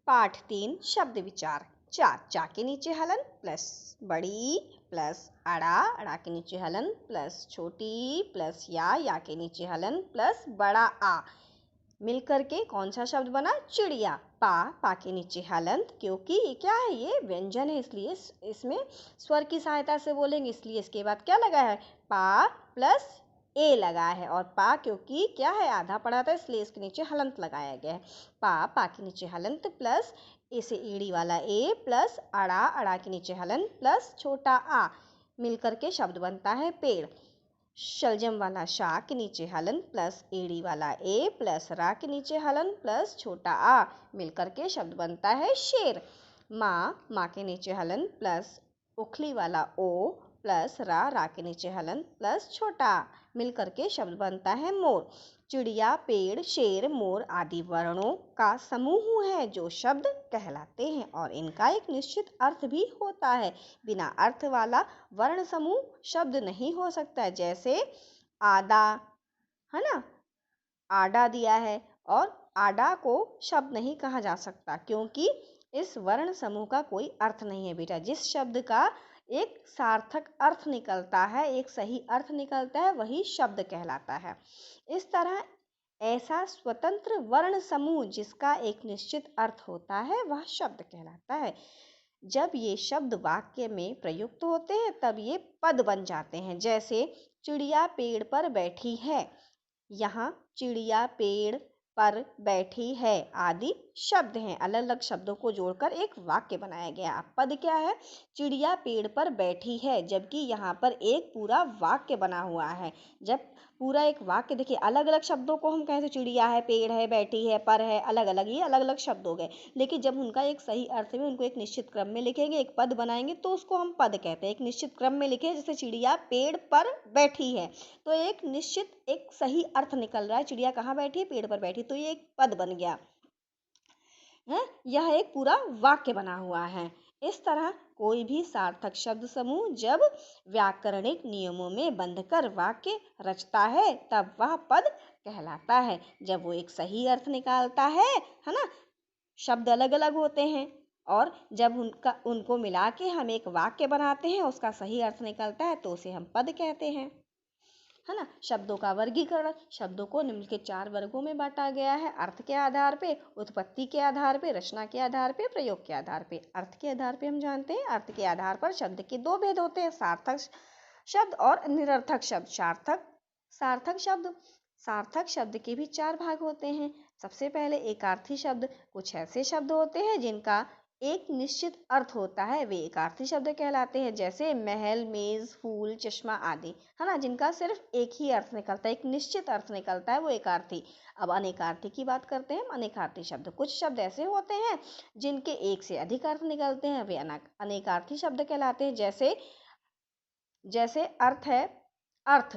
पाठ 3 शब्द विचार। चा के नीचे हलन प्लस बड़ी प्लस अड़ा के नीचे हलन प्लस छोटी प्लस या के नीचे हलन प्लस बड़ा आ मिलकर के कौन सा शब्द बना? चिड़िया। पा के नीचे हलंत, क्योंकि क्या है, ये व्यंजन है इसलिए इसमें स्वर की सहायता से बोलेंगे, इसलिए इसके बाद क्या लगा है? पा प्लस ए लगा है। और पा क्योंकि क्या है, आधा पढ़ा था इसलिए इसके नीचे हलंत लगाया गया है। पा के नीचे हलंत प्लस इसे ईड़ी वाला ए प्लस अड़ा के नीचे हलंत प्लस छोटा आ मिलकर के शब्द बनता है पेड़। शलजम वाला शा के नीचे हलन प्लस एड़ी वाला ए प्लस रा के नीचे हलन प्लस छोटा आ मिलकर के शब्द बनता है शेर। माँ के नीचे हलन प्लस उखली वाला ओ प्लस रा के नीचे हलन प्लस छोटा आ मिलकर के शब्द बनता है मोर। चिड़िया, पेड़, शेर, मोर आदि वर्णों का समूह है जो शब्द कहलाते हैं और इनका एक निश्चित अर्थ भी होता है। बिना अर्थ वाला वर्ण समूह शब्द नहीं हो सकता। जैसे आदा, है ना, आडा दिया है और आडा को शब्द नहीं कहा जा सकता क्योंकि इस वर्ण समूह का कोई अर्थ नहीं है बेटा। जिस शब्द का एक सार्थक अर्थ निकलता है, एक सही अर्थ निकलता है, वही शब्द कहलाता है। इस तरह ऐसा स्वतंत्र वर्ण समूह जिसका एक निश्चित अर्थ होता है वह शब्द कहलाता है। जब ये शब्द वाक्य में प्रयुक्त होते हैं तब ये पद बन जाते हैं। जैसे चिड़िया पेड़ पर बैठी है, यहाँ चिड़िया पेड़ पर बैठी है आदि शब्द हैं। अलग अलग शब्दों को जोड़कर एक वाक्य बनाया गया। अब पद क्या है? चिड़िया पेड़ पर बैठी है, जबकि यहाँ पर एक पूरा वाक्य बना हुआ है। जब पूरा एक वाक्य, देखिए अलग अलग शब्दों को हम कहें तो चिड़िया है, पेड़ है, बैठी है, पर है, अलग अलग, ये अलग अलग शब्द हो गए। लेकिन जब उनका एक सही अर्थ में उनको एक निश्चित क्रम में लिखेंगे, एक पद बनाएंगे तो उसको हम पद कहते हैं। एक निश्चित क्रम में लिखे, जैसे चिड़िया पेड़ पर बैठी है तो एक निश्चित एक सही अर्थ निकल रहा है। चिड़िया कहाँ बैठी है? पेड़ पर बैठी, तो ये एक पद बन गया है। यह एक पूरा वाक्य बना हुआ है। इस तरह कोई भी सार्थक शब्द समूह जब व्याकरणिक नियमों में बंधकर वाक्य रचता है तब वह पद कहलाता है। जब वो एक सही अर्थ निकालता है ना, शब्द अलग अलग होते हैं और जब उनको मिला के हम एक वाक्य बनाते हैं, उसका सही अर्थ निकलता है तो उसे हम पद कहते हैं, है ना। शब्दों का वर्गीकरण। शब्दों को निम्न के 4 वर्गों में बांटा गया है: अर्थ के आधार पे, उत्पत्ति के आधार पे, रचना के आधार पे, प्रयोग के आधार पे। अर्थ के आधार पे हम जानते हैं, अर्थ के आधार पर शब्द के 2 भेद होते हैं: सार्थक शब्द और निरर्थक शब्द। सार्थक शब्द के भी 4 भाग होते हैं। सबसे पहले एकार्थी शब्द। कुछ ऐसे शब्द होते हैं जिनका एक निश्चित अर्थ होता है, वे एकार्थी शब्द कहलाते हैं। जैसे महल, मेज, फूल, चश्मा आदि, है ना, जिनका सिर्फ एक ही अर्थ निकलता है, एक निश्चित अर्थ निकलता है, वो एकार्थी। अब अनेकार्थी की बात करते हैं। अनेकार्थी शब्द, कुछ शब्द ऐसे होते हैं जिनके एक से अधिक अर्थ निकलते हैं, वे अनेकार्थी शब्द कहलाते हैं। जैसे अर्थ है, अर्थ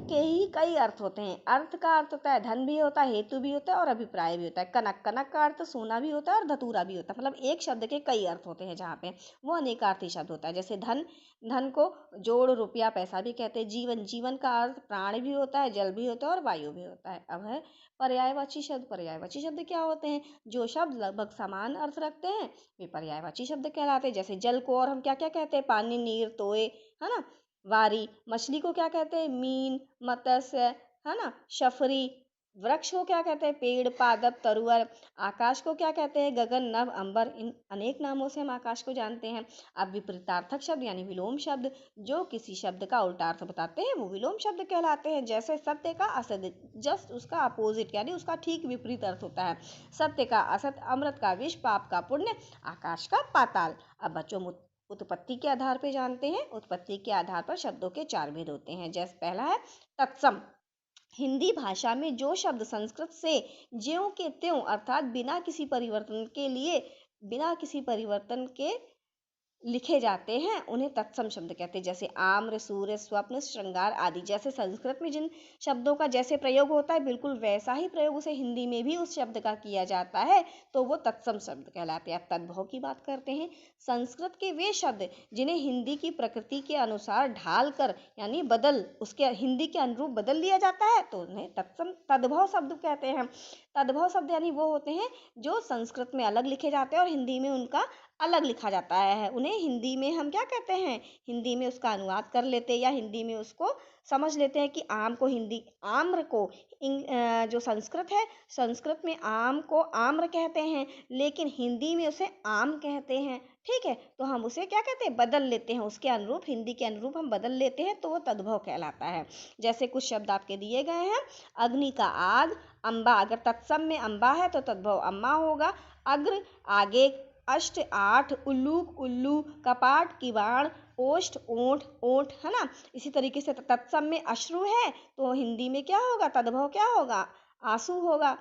के ही कई अर्थ होते हैं। अर्थ का अर्थ होता है धन भी होता है, हेतु भी होता है और अभिप्राय भी होता है। कनक का अर्थ सोना भी होता है और धतूरा भी होता है। मतलब एक शब्द के कई अर्थ होते हैं, जहाँ पे वो अनेकार्थी शब्द होता है। जैसे धन को जोड़, रुपया, पैसा भी कहते हैं। जीवन का अर्थ प्राण भी होता है, जल भी होता है और वायु भी होता है। अब है पर्यायवाची शब्द। पर्यायवाची शब्द क्या होते हैं? जो शब्द लगभग समान अर्थ रखते हैं वे पर्यायवाची शब्द कहलाते हैं। जैसे जल को और हम क्या क्या कहते हैं? पानी, नीर, तोय, है ना, वारी। मछली को क्या कहते हैं? मीन, मत्स्य, है ना, शफरी। वृक्ष को क्या कहते हैं? पेड़, पादप, तरुवर। आकाश को क्या कहते हैं? गगन, नभ, अंबर। इन अनेक नामों से हम आकाश को जानते हैं। अब विपरीतार्थक शब्द यानी विलोम शब्द, जो किसी शब्द का उल्टा अर्थ बताते हैं, वो विलोम शब्द कहलाते हैं। जैसे सत्य का असत्य, जस्ट उसका अपोजिट यानी उसका ठीक विपरीत अर्थ होता है। सत्य का असत, अमृत का विष, पाप का पुण्य, आकाश का पाताल। अब बच्चों उत्पत्ति के आधार पे जानते हैं। उत्पत्ति के आधार पर शब्दों के 4 भेद होते हैं। जैसे पहला है तत्सम। हिंदी भाषा में जो शब्द संस्कृत से ज्यों के त्यों अर्थात बिना किसी परिवर्तन के लिखे जाते हैं उन्हें तत्सम शब्द कहते हैं। जैसे आम्र, सूर्य, स्वप्न, श्रृंगार आदि। जैसे संस्कृत में जिन शब्दों का जैसे प्रयोग होता है बिल्कुल वैसा ही प्रयोग उसे हिंदी में भी उस शब्द का किया जाता है, तो वो तत्सम शब्द कहलाते हैं। अब तद्भव की बात करते हैं। संस्कृत के वे शब्द जिन्हें हिंदी की प्रकृति के अनुसार ढाल कर यानी बदल उसके हिंदी के अनुरूप बदल दिया जाता है तो उन्हें तद्भव शब्द कहते हैं। तद्भव शब्द यानी वो होते हैं जो संस्कृत में अलग लिखे जाते हैं और हिंदी में उनका अलग लिखा जाता है। उन्हें हिंदी में हम क्या कहते हैं, हिंदी में उसका अनुवाद कर लेते हैं या हिंदी में उसको समझ लेते हैं कि आम को हिंदी आम्र को जो संस्कृत है, संस्कृत में आम को आम्र कहते हैं लेकिन हिंदी में उसे आम कहते हैं। ठीक है, तो हम उसे क्या कहते हैं, बदल लेते हैं, उसके अनुरूप हिंदी के अनुरूप हम बदल लेते हैं तो वो तद्भव कहलाता है। जैसे कुछ शब्द आपके दिए गए हैं, अग्नि का आग, अम्बा, अगर तत्सम में अम्बा है तो तद्भव अम्मा होगा। अग्र आगे, अष्ट आठ, उल्लूक उल्लू, कपाट किवाड़, ओष्ठ ओंठ ओंठ, है ना। इसी तरीके से तत्सम में अश्रु है तो हिंदी में क्या होगा, तद्भव क्या होगा, आंसू होगा।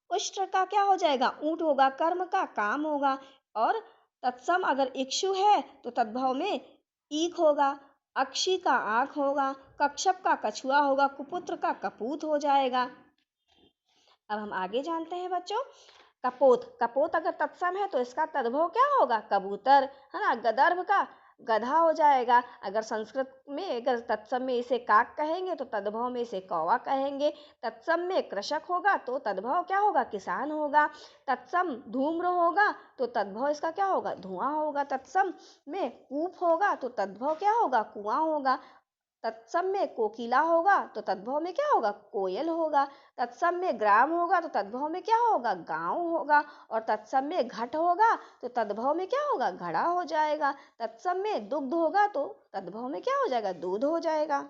उष्ट्र का क्या हो जाएगा, ऊंट होगा। कर्म का काम होगा। और तत्सम अगर इक्षु है तो तद्भव में ईख होगा। अक्षी का आंख होगा। कक्षप का कछुआ होगा। कुपुत्र का कपूत हो जाएगा। अब हम आगे जानते हैं बच्चों, कपोत। कपोत अगर तत्सम है तो इसका तद्भव क्या होगा, कबूतर, है ना। गदर्भ का गधा हो जाएगा। अगर संस्कृत में अगर तत्सम में इसे काक कहेंगे तो तद्भव में इसे कौवा कहेंगे। तत्सम में कृषक होगा तो तद्भव क्या होगा, किसान होगा। तत्सम धूम्र होगा तो तद्भव इसका क्या होगा, धुआं होगा। तत्सम में कूप होगा तो तद्भव क्या होगा, कुआं होगा। तत्सम में कोकिला होगा तो तद्भव में क्या होगा, कोयल होगा। तत्सम में ग्राम होगा तो तद्भव में क्या होगा, गांव होगा। और तत्सम में घट होगा तो तद्भव में क्या होगा, घड़ा हो जाएगा। तत्सम में दुग्ध होगा तो तद्भव में क्या हो जाएगा, दूध हो जाएगा।